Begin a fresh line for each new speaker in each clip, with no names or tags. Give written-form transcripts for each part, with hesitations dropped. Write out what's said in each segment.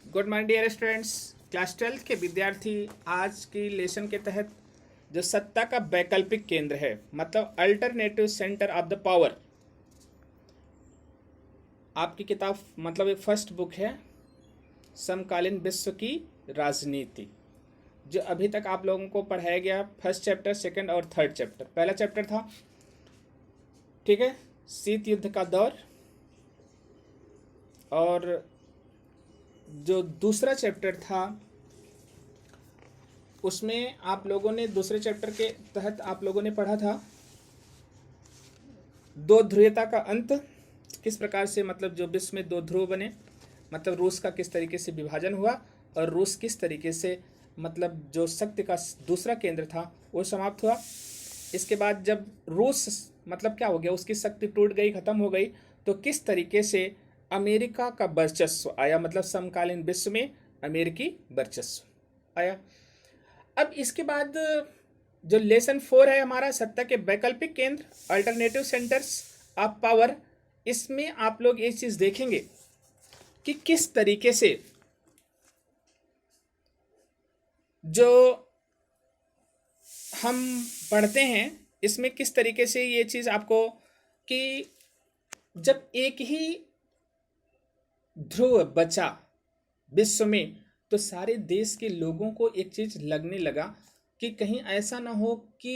Good morning dear students. Class 12 के विद्यार्थी, आज की लेसन के तहत जो सत्ता का वैकल्पिक केंद्र है, मतलब alternative centre of the power, आपकी किताब मतलब एक फर्स्ट बुक है समकालीन विश्व की राजनीति, जो अभी तक आप लोगों को पढ़ाया गया। फर्स्ट चैप्टर, सेकंड और थर्ड चैप्टर। पहला चैप्टर था, ठीक है, शीत युद्ध का दौर, और जो दूसरा चैप्टर था उसमें आप लोगों ने दूसरे चैप्टर के तहत आप लोगों ने पढ़ा था दो ध्रुवता का अंत, किस प्रकार से मतलब जो विश्व में दो ध्रुव बने, मतलब रूस का किस तरीके से विभाजन हुआ और रूस किस तरीके से मतलब जो शक्ति का दूसरा केंद्र था वो समाप्त हुआ। इसके बाद जब रूस मतलब क्या हो गया, उसकी शक्ति टूट गई, खत्म हो गई, तो किस तरीके से अमेरिका का वर्चस्व आया, मतलब समकालीन विश्व में अमेरिकी वर्चस्व आया। अब इसके बाद जो लेसन 4 है हमारा, सत्ता के वैकल्पिक केंद्र, अल्टरनेटिव सेंटर्स ऑफ पावर, इसमें आप लोग एक चीज देखेंगे कि किस तरीके से जो हम पढ़ते हैं इसमें किस तरीके से ये चीज आपको कि जब एक ही ध्रुव बचा विश्व में तो सारे देश के लोगों को एक चीज लगने लगा कि कहीं ऐसा ना हो कि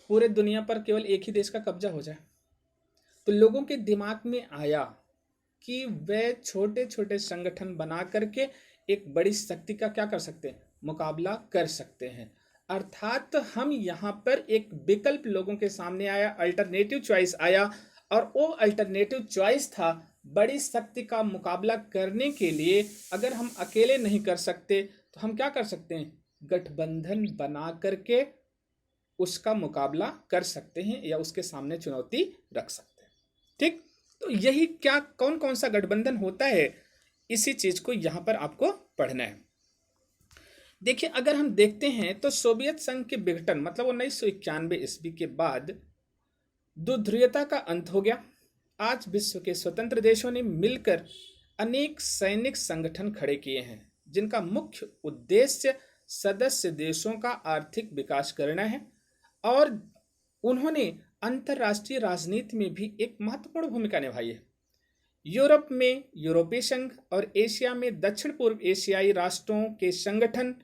पूरे दुनिया पर केवल एक ही देश का कब्जा हो जाए। तो लोगों के दिमाग में आया कि वे छोटे छोटे संगठन बना करके एक बड़ी शक्ति का क्या कर सकते हैं, मुकाबला कर सकते हैं। अर्थात हम यहाँ पर एक विकल्प लोगों के सामने आया, अल्टरनेटिव चॉइस आया, और वो अल्टरनेटिव चॉइस था बड़ी शक्ति का मुकाबला करने के लिए अगर हम अकेले नहीं कर सकते तो हम क्या कर सकते हैं, गठबंधन बना करके उसका मुकाबला कर सकते हैं या उसके सामने चुनौती रख सकते हैं। ठीक, तो यही क्या कौन कौन सा गठबंधन होता है, इसी चीज को यहां पर आपको पढ़ना है। देखिए, अगर हम देखते हैं तो सोवियत संघ के विघटन मतलब 1991 ईस्वी के बाद दुध्रुवता का अंत हो गया। आज विश्व के स्वतंत्र देशों ने मिलकर अनेक सैनिक संगठन खड़े किए हैं जिनका मुख्य उद्देश्य सदस्य देशों का आर्थिक विकास करना है, और उन्होंने अंतर्राष्ट्रीय राजनीति में भी एक महत्वपूर्ण भूमिका निभाई है। यूरोप में यूरोपीय संघ और एशिया में दक्षिण पूर्व एशियाई राष्ट्रों के संगठन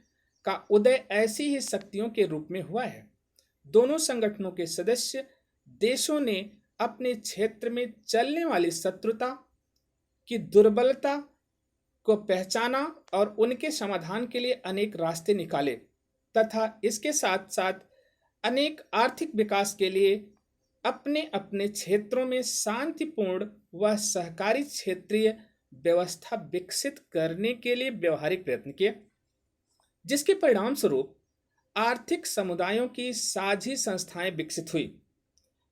का उदय ऐसी ही शक्तियों के रूप में हुआ है। दोनों संगठनों के सदस्य देशों ने अपने क्षेत्र में चलने वाली शत्रुता की दुर्बलता को पहचाना और उनके समाधान के लिए अनेक रास्ते निकाले, तथा इसके साथ साथ अनेक आर्थिक विकास के लिए अपने अपने क्षेत्रों में शांतिपूर्ण व सहकारी क्षेत्रीय व्यवस्था विकसित करने के लिए व्यवहारिक प्रयत्न किए, जिसके परिणाम स्वरूप आर्थिक समुदायों की साझी संस्थाएं विकसित हुई।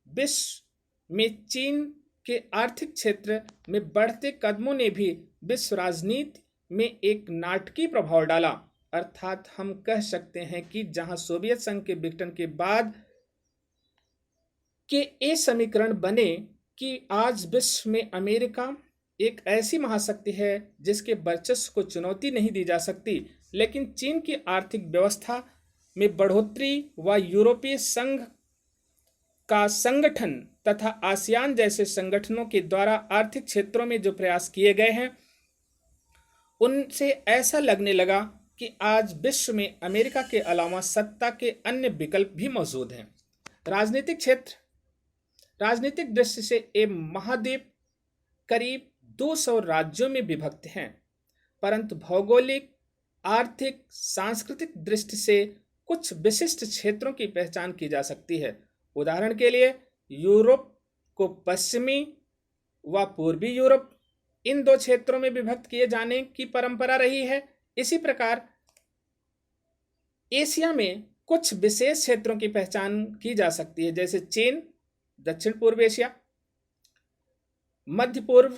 विश्व में चीन के आर्थिक क्षेत्र में बढ़ते कदमों ने भी विश्व राजनीति में एक नाटकीय प्रभाव डाला। अर्थात हम कह सकते हैं कि जहां सोवियत संघ के विघटन के बाद के ये समीकरण बने कि आज विश्व में अमेरिका एक ऐसी महाशक्ति है जिसके वर्चस्व को चुनौती नहीं दी जा सकती, लेकिन चीन की आर्थिक व्यवस्था में बढ़ोतरी व यूरोपीय संघ का संगठन तथा आसियान जैसे संगठनों के द्वारा आर्थिक क्षेत्रों में जो प्रयास किए गए हैं उनसे ऐसा लगने लगा कि आज विश्व में अमेरिका के अलावा सत्ता के अन्य विकल्प भी मौजूद हैं। राजनीतिक क्षेत्र, राजनीतिक दृष्टि से ये महाद्वीप करीब 200 राज्यों में विभक्त हैं, परंतु भौगोलिक, आर्थिक, सांस्कृतिक दृष्टि से कुछ विशिष्ट क्षेत्रों की पहचान की जा सकती है। उदाहरण के लिए यूरोप को पश्चिमी व पूर्वी यूरोप, इन दो क्षेत्रों में विभक्त किए जाने की परंपरा रही है। इसी प्रकार एशिया में कुछ विशेष क्षेत्रों की पहचान की जा सकती है, जैसे चीन, दक्षिण पूर्व एशिया, मध्य पूर्व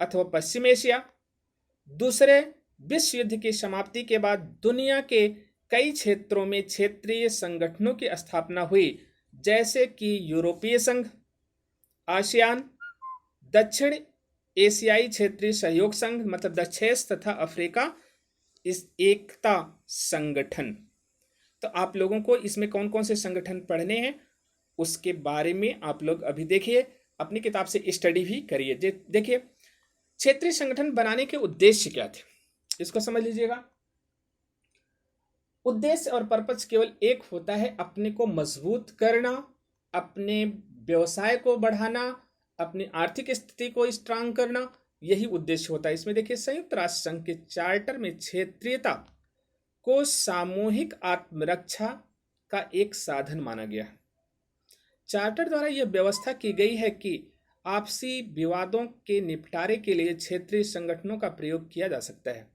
अथवा पश्चिम एशिया। दूसरे विश्व युद्ध की समाप्ति के बाद दुनिया के कई क्षेत्रों में क्षेत्रीय संगठनों की स्थापना हुई, जैसे कि यूरोपीय संघ, आसियान, दक्षिण एशियाई क्षेत्रीय सहयोग संघ मतलब द छेस तथा अफ्रीका इस एकता संगठन। तो आप लोगों को इसमें कौन कौन से संगठन पढ़ने हैं उसके बारे में आप लोग अभी देखिए, अपनी किताब से स्टडी भी करिए। देखिए क्षेत्रीय संगठन बनाने के उद्देश्य क्या थे, इसको समझ लीजिएगा। उद्देश्य और पर्पस केवल एक होता है, अपने को मजबूत करना, अपने व्यवसाय को बढ़ाना, अपनी आर्थिक स्थिति को स्ट्रांग करना, यही उद्देश्य होता है। इसमें देखिए संयुक्त राष्ट्र संघ के चार्टर में क्षेत्रीयता को सामूहिक आत्मरक्षा का एक साधन माना गया। चार्टर द्वारा यह व्यवस्था की गई है कि आपसी विवादों के निपटारे के लिए क्षेत्रीय संगठनों का प्रयोग किया जा सकता है।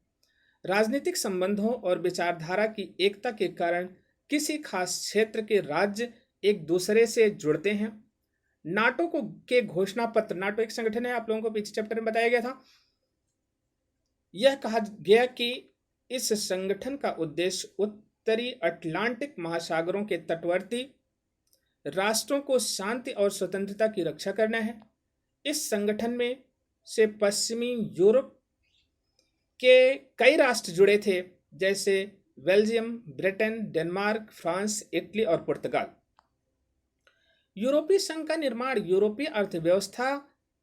राजनीतिक संबंधों और विचारधारा की एकता के कारण किसी खास क्षेत्र के राज्य एक दूसरे से जुड़ते हैं। नाटो को के घोषणा पत्र, नाटो एक संगठन है, आप लोगों को पीछे चैप्टर में बताया गया था। यह कहा गया कि इस संगठन का उद्देश्य उत्तरी अटलांटिक महासागरों के तटवर्ती राष्ट्रों को शांति और स्वतंत्रता की रक्षा करना है। इस संगठन में से पश्चिमी यूरोप के कई राष्ट्र जुड़े थे, जैसे Belgium, Britain, Denmark, France, Italy और पुर्तगाल। यूरोपीय संघ का निर्माण यूरोपीय अर्थव्यवस्था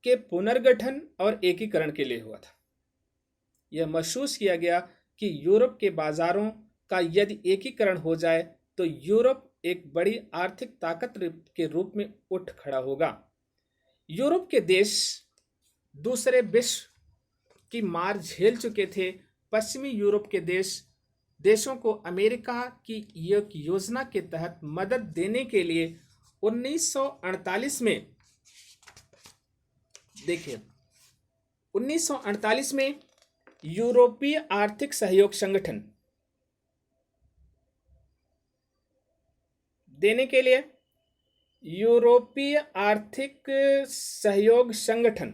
के पुनर्गठन और एकीकरण के लिए हुआ था। यह महसूस किया गया कि यूरोप के बाजारों का यदि एकीकरण हो जाए तो यूरोप एक बड़ी आर्थिक ताकत के रूप में उठ खड़ा होगा। यूरोप के देश दूसरे विश्व की मार झेल चुके थे। पश्चिमी यूरोप के देशों को अमेरिका की एक योजना के तहत मदद देने के लिए 1948 में, देखिए 1948 में यूरोपीय आर्थिक सहयोग संगठन देने के लिए यूरोपीय आर्थिक सहयोग संगठन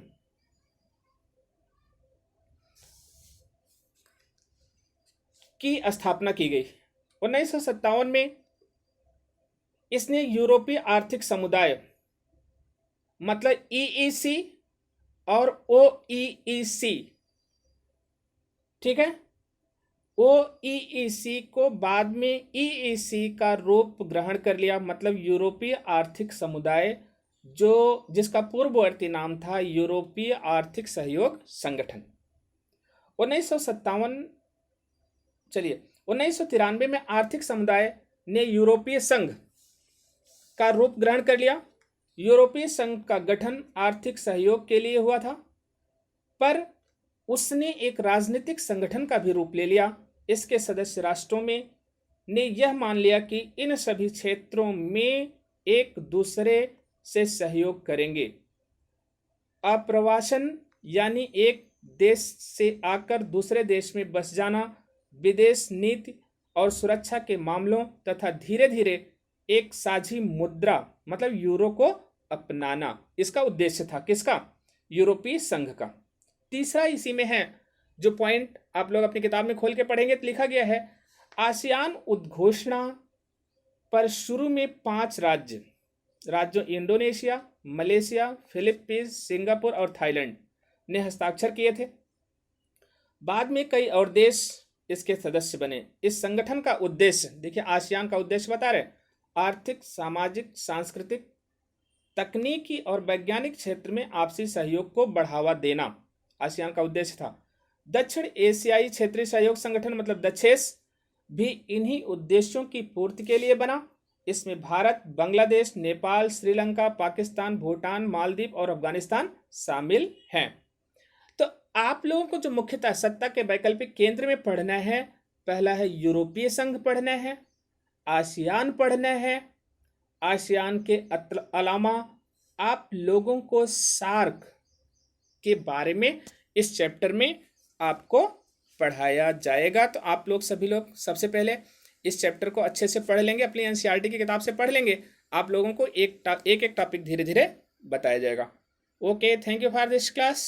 की स्थापना की गई। 1957 में इसने यूरोपीय आर्थिक समुदाय मतलब ईईसी और ओईईसी, ठीक है, ओईईसी को बाद में ईईसी का रूप ग्रहण कर लिया, मतलब यूरोपीय आर्थिक समुदाय, जो जिसका पूर्ववर्ती नाम था यूरोपीय आर्थिक सहयोग संगठन। 1993 में आर्थिक समुदाय ने यूरोपीय संघ का रूप ग्रहण कर लिया। यूरोपीय संघ का गठन आर्थिक सहयोग के लिए हुआ था, पर उसने एक राजनीतिक संगठन का भी रूप ले लिया। इसके सदस्य राष्ट्रों में ने यह मान लिया कि इन सभी क्षेत्रों में एक दूसरे से सहयोग करेंगे। अप्रवासन यानी एक देश से आकर दूसरे देश में बस जाना, विदेश नीति और सुरक्षा के मामलों तथा धीरे धीरे एक साझी मुद्रा मतलब यूरो को अपनाना, इसका उद्देश्य था। किसका? यूरोपीय संघ का। तीसरा इसी में है, जो पॉइंट आप लोग अपनी किताब में खोल के पढ़ेंगे तो लिखा गया है, आसियान उद्घोषणा पर शुरू में 5 राज्यों इंडोनेशिया, मलेशिया, फिलीपींस, सिंगापुर और थाईलैंड ने हस्ताक्षर किए थे। बाद में कई और देश इसके सदस्य बने। इस संगठन का उद्देश्य, देखिए आसियान का उद्देश्य बता रहे, आर्थिक, सामाजिक, सांस्कृतिक, तकनीकी और वैज्ञानिक क्षेत्र में आपसी सहयोग को बढ़ावा देना आसियान का उद्देश्य था। दक्षिण एशियाई क्षेत्रीय सहयोग संगठन मतलब दक्षेस भी इन्हीं उद्देश्यों की पूर्ति के लिए बना। इसमें भारत, बांग्लादेश, नेपाल, श्रीलंका, पाकिस्तान, भूटान, मालदीव और अफगानिस्तान शामिल हैं। तो आप लोगों को जो मुख्यतः सत्ता के वैकल्पिक केंद्र में पढ़ना है, पहला है यूरोपीय संघ पढ़ना है, आसियान पढ़ना है। आसियान के अलावा आप लोगों को सार्क के बारे में इस चैप्टर में आपको पढ़ाया जाएगा। तो आप लोग सभी लोग सबसे पहले इस चैप्टर को अच्छे से पढ़ लेंगे, अपनी एनसीईआरटी की किताब से पढ़ लेंगे। आप लोगों को एक एक टॉपिक धीरे धीरे बताया जाएगा। Okay, thank you for this class.